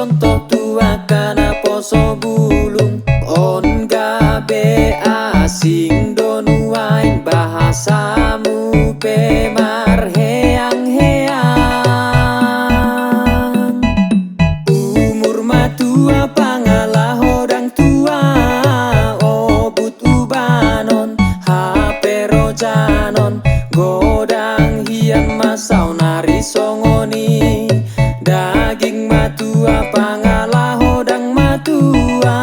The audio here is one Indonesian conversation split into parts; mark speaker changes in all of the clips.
Speaker 1: contoh tua kana poso bulung on gabe asing don wain bahasamu pemar heang-heang umur matua pangalah hodang tua obut ubanon hape rojanon godang hian masau nari songoni daging matua pangalah hodang matua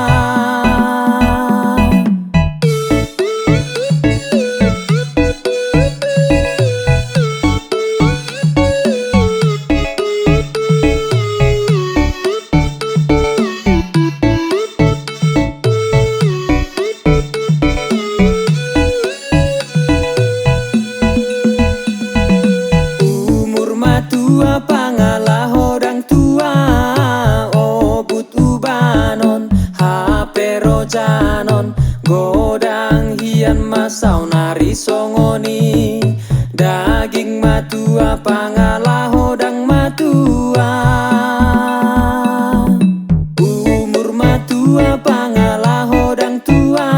Speaker 1: tua pangalah hodang tua obut ubanon hape rojanon godang hian masau nari songoni daging matua pangalah hodang matua umur matua pangalah hodang tua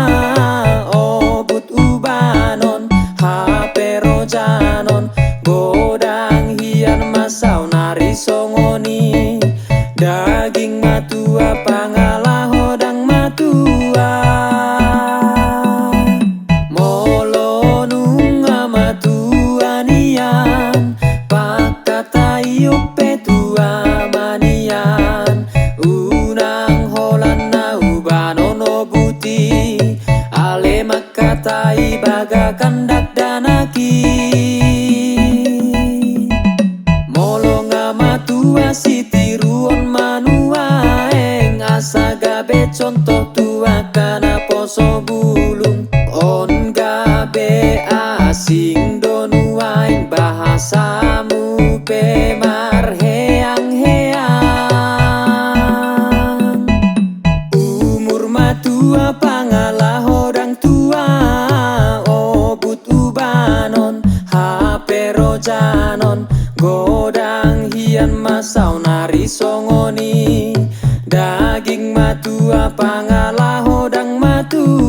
Speaker 1: obut ubanon hape rojanon godang hian masau nari songoni daging matua pangalah hodang matua molo nunga matua nian pakata iope tua manian unang holan na ubanon obuti ale makatai baga kandak danaki tua siti ruon manua eng asa gabe contoh tua kana poso bulung on gabe asing don wain bahasamu pemar heang-heang umur matua pangalah hodang tua obut ubanon hape rojanon godang hian masau nari songoni daging matua pangalah hodang matua